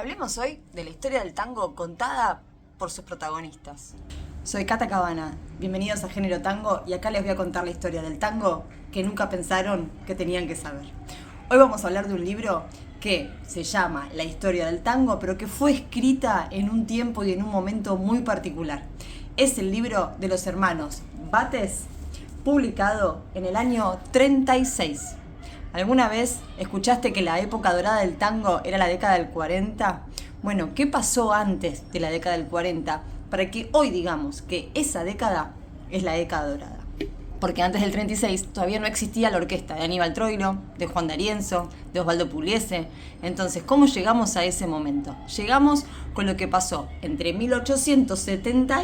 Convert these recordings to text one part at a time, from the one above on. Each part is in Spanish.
Hablemos hoy de la historia del tango contada por sus protagonistas. Soy Cata Cabana, bienvenidos a Género Tango y acá les voy a contar la historia del tango que nunca pensaron que tenían que saber. Hoy vamos a hablar de un libro que se llama La historia del tango, pero que fue escrita en un tiempo y en un momento muy particular. Es el libro de los hermanos Bates, publicado en el año 36. ¿Alguna vez escuchaste que la época dorada del tango era la década del 40? Bueno, ¿qué pasó antes de la década del 40 para que hoy digamos que esa década es la década dorada? Porque antes del 36 todavía no existía la orquesta de Aníbal Troilo, de Juan D'Arienzo, de Osvaldo Pugliese. Entonces, ¿cómo llegamos a ese momento? Llegamos con lo que pasó entre 1870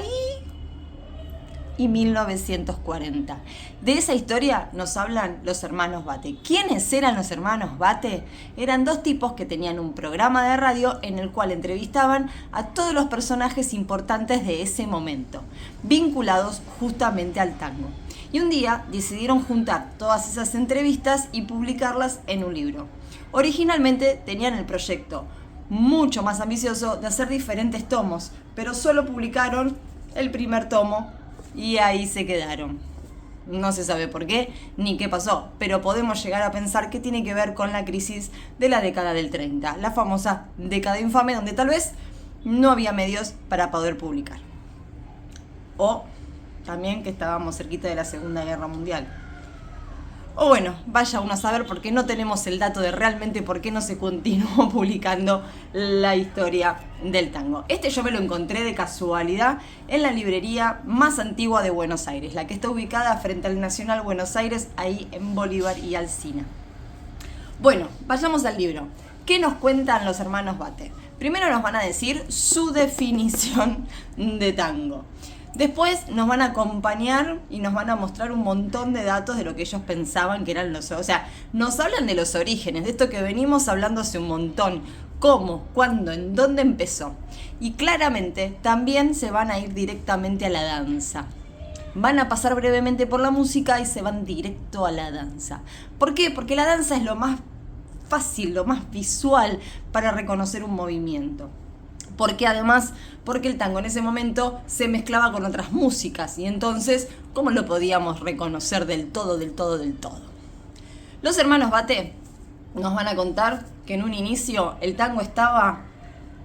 y 1940. De esa historia nos hablan los hermanos Bate. ¿Quiénes eran los hermanos Bate? Eran dos tipos que tenían un programa de radio en el cual entrevistaban a todos los personajes importantes de ese momento, vinculados justamente al tango. Y un día decidieron juntar todas esas entrevistas y publicarlas en un libro. Originalmente tenían el proyecto mucho más ambicioso de hacer diferentes tomos, pero solo publicaron el primer tomo y ahí se quedaron. No se sabe por qué ni qué pasó, pero podemos llegar a pensar que tiene que ver con la crisis de la década del 30, la famosa década infame donde tal vez no había medios para poder publicar. O también que estábamos cerquita de la Segunda Guerra Mundial. O bueno, vaya uno a saber por qué no tenemos el dato de realmente por qué no se continuó publicando la historia del tango. Yo me lo encontré de casualidad en la librería más antigua de Buenos Aires, la que está ubicada frente al Nacional Buenos Aires, ahí en Bolívar y Alsina. Bueno, vayamos al libro. ¿Qué nos cuentan los hermanos Bate? Primero nos van a decir su definición de tango. Después nos van a acompañar y nos van a mostrar un montón de datos de lo que ellos pensaban que eran los... O sea, nos hablan de los orígenes, de esto que venimos hablando hace un montón. ¿Cómo? ¿Cuándo? ¿En dónde empezó? Y claramente también se van a ir directamente a la danza. Van a pasar brevemente por la música y se van directo a la danza. ¿Por qué? Porque la danza es lo más fácil, lo más visual para reconocer un movimiento. Porque el tango en ese momento se mezclaba con otras músicas y entonces, ¿cómo lo podíamos reconocer del todo? Los hermanos Bate nos van a contar que en un inicio el tango estaba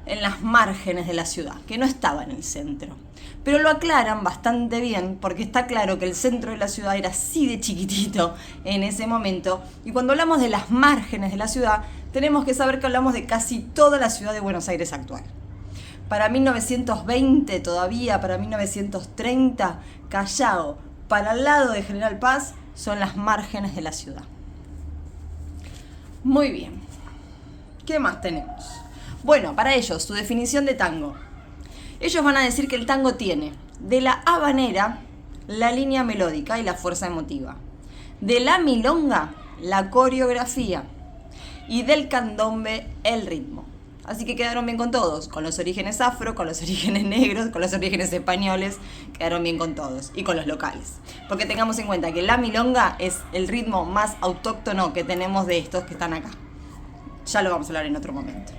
en las márgenes de la ciudad, que no estaba en el centro. Pero lo aclaran bastante bien porque está claro que el centro de la ciudad era así de chiquitito en ese momento. Y cuando hablamos de las márgenes de la ciudad, tenemos que saber que hablamos de casi toda la ciudad de Buenos Aires actual. Para 1920 todavía, para 1930, Callao, para el lado de General Paz, son las márgenes de la ciudad. Muy bien. ¿Qué más tenemos? Bueno, para ellos, su definición de tango. Ellos van a decir que el tango tiene de la habanera la línea melódica y la fuerza emotiva, de la milonga la coreografía y del candombe el ritmo. Así que quedaron bien con todos, con los orígenes afro, con los orígenes negros, con los orígenes españoles, quedaron bien con todos y con los locales. Porque tengamos en cuenta que la milonga es el ritmo más autóctono que tenemos de estos que están acá. Ya lo vamos a hablar en otro momento.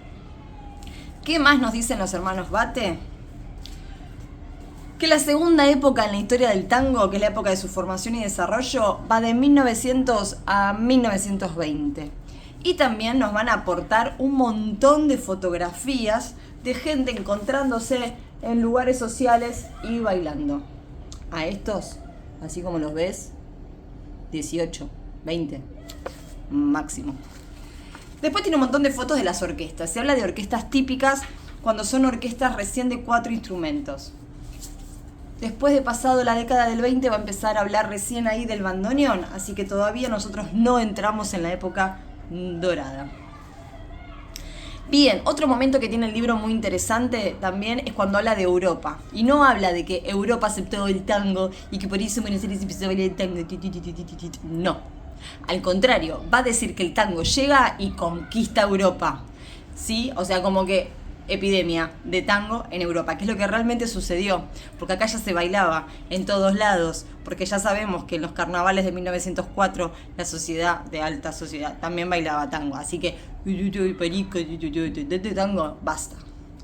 ¿Qué más nos dicen los hermanos Bate? Que la segunda época en la historia del tango, que es la época de su formación y desarrollo, va de 1900 a 1920. Y también nos van a aportar un montón de fotografías de gente encontrándose en lugares sociales y bailando. A estos, así como los ves, 18, 20, máximo. Después tiene un montón de fotos de las orquestas. Se habla de orquestas típicas cuando son orquestas recién de 4 instrumentos. Después de pasado la década del 20 va a empezar a hablar recién ahí del bandoneón, así que todavía nosotros no entramos en la época dorada. Bien, otro momento que tiene el libro muy interesante también es cuando habla de Europa. Y no habla de que Europa aceptó el tango y que por eso Buenos Aires empezó a bailar el tango. No. Al contrario, va a decir que el tango llega y conquista Europa. ¿Sí? O sea, como que epidemia de tango en Europa, que es lo que realmente sucedió, porque acá ya se bailaba en todos lados, porque ya sabemos que en los carnavales de 1904 la sociedad de alta sociedad también bailaba tango, así que tango, basta.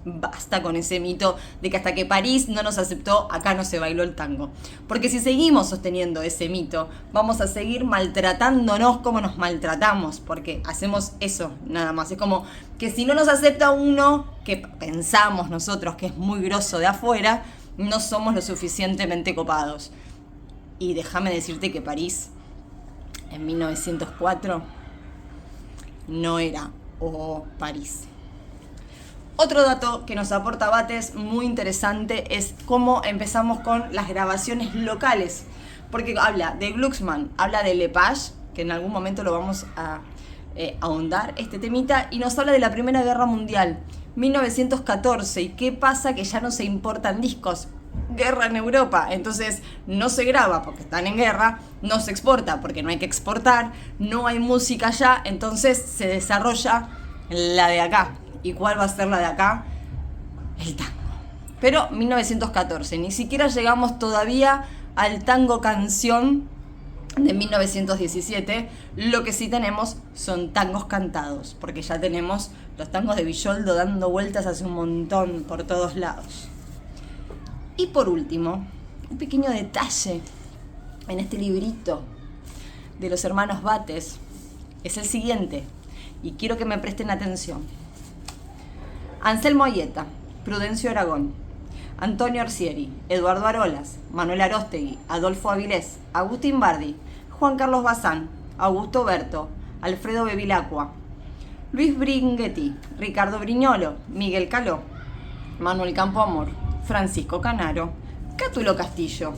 Basta con ese mito de que hasta que París no nos aceptó, acá no se bailó el tango. Porque si seguimos sosteniendo ese mito, vamos a seguir maltratándonos como nos maltratamos, porque hacemos eso nada más. Es como que si no nos acepta uno que pensamos nosotros que es muy grosso de afuera, no somos lo suficientemente copados. Y déjame decirte que París, en 1904, no era París. Otro dato que nos aporta Bates muy interesante es cómo empezamos con las grabaciones locales. Porque habla de Glucksmann, habla de Lepage, que en algún momento lo vamos a ahondar este temita, y nos habla de la Primera Guerra Mundial, 1914. ¿Y qué pasa? Que ya no se importan discos. Guerra en Europa, entonces no se graba porque están en guerra, no se exporta porque no hay que exportar, no hay música allá, entonces se desarrolla la de acá. ¿Y cuál va a ser la de acá? El tango. Pero 1914, ni siquiera llegamos todavía al tango canción de 1917. Lo que sí tenemos son tangos cantados, porque ya tenemos los tangos de Villoldo dando vueltas hace un montón por todos lados. Y por último, un pequeño detalle en este librito de los hermanos Bates es el siguiente, y quiero que me presten atención. Anselmo Aieta, Prudencio Aragón, Antonio Arcieri, Eduardo Arolas, Manuel Aróstegui, Adolfo Avilés, Agustín Bardi, Juan Carlos Bazán, Augusto Berto, Alfredo Bevilacqua, Luis Bringuetti, Ricardo Briñolo, Miguel Caló, Manuel Campoamor, Francisco Canaro, Cátulo Castillo,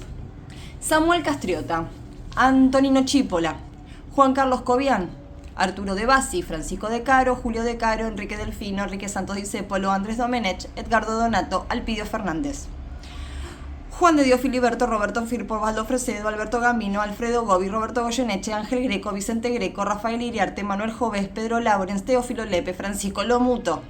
Samuel Castriota, Antonino Chípola, Juan Carlos Cobian, Arturo de Bassi, Francisco de Caro, Julio de Caro, Enrique Delfino, Enrique Santos Discépolo, Andrés Domenech, Edgardo Donato, Alpidio Fernández, Juan de Dios Filiberto, Roberto Firpo, Osvaldo Fresedo, Alberto Gambino, Alfredo Gobi, Roberto Goyeneche, Ángel Greco, Vicente Greco, Rafael Iriarte, Manuel Jovés, Pedro Laurens, Teófilo Lepe, Francisco Lomuto,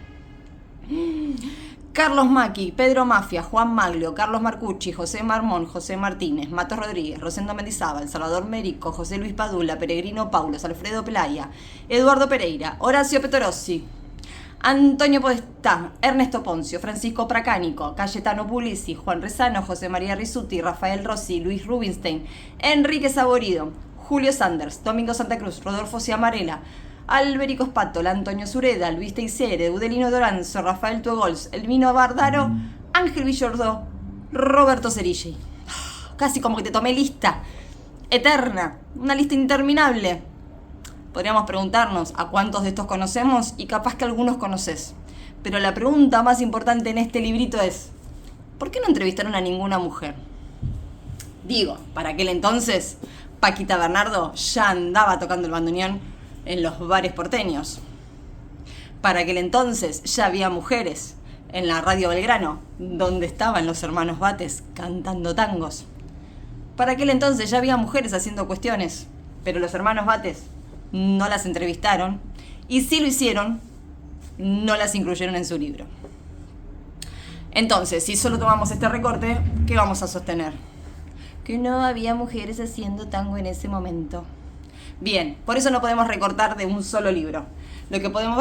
Carlos Maki, Pedro Mafia, Juan Maglio, Carlos Marcucci, José Marmón, José Martínez, Matos Rodríguez, Rosendo Mendizábal, Salvador Merico, José Luis Padula, Peregrino Paulos, Alfredo Pelaya, Eduardo Pereira, Horacio Petorossi, Antonio Podestá, Ernesto Poncio, Francisco Pracánico, Cayetano Pulisi, Juan Rezano, José María Risuti, Rafael Rossi, Luis Rubinstein, Enrique Saborido, Julio Sanders, Domingo Santa Cruz, Rodolfo Ciamarela, Alberico Spatola, Antonio Sureda, Luis Teixeira, Udelino Doranzo, Rafael Tuegols, Elvino Bardaro, Ángel Villordó, Roberto Cerilli. Casi como que te tomé lista eterna, una lista interminable. Podríamos preguntarnos a cuántos de estos conocemos y capaz que algunos conoces. Pero la pregunta más importante en este librito es, ¿por qué no entrevistaron a ninguna mujer? Digo, para aquel entonces, Paquita Bernardo ya andaba tocando el bandoneón en los bares porteños. Para aquel entonces ya había mujeres en la Radio Belgrano, donde estaban los hermanos Bates cantando tangos. Para aquel entonces ya había mujeres haciendo cuestiones, pero los hermanos Bates no las entrevistaron, y si lo hicieron, no las incluyeron en su libro. Entonces, si solo tomamos este recorte, ¿qué vamos a sostener? Que no había mujeres haciendo tango en ese momento. Bien, por eso no podemos recortar de un solo libro. Lo que podemos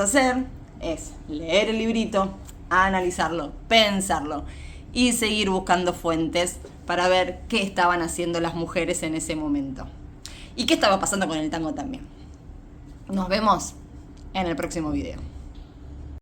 hacer es leer el librito, analizarlo, pensarlo y seguir buscando fuentes para ver qué estaban haciendo las mujeres en ese momento. Y qué estaba pasando con el tango también. Nos vemos en el próximo video.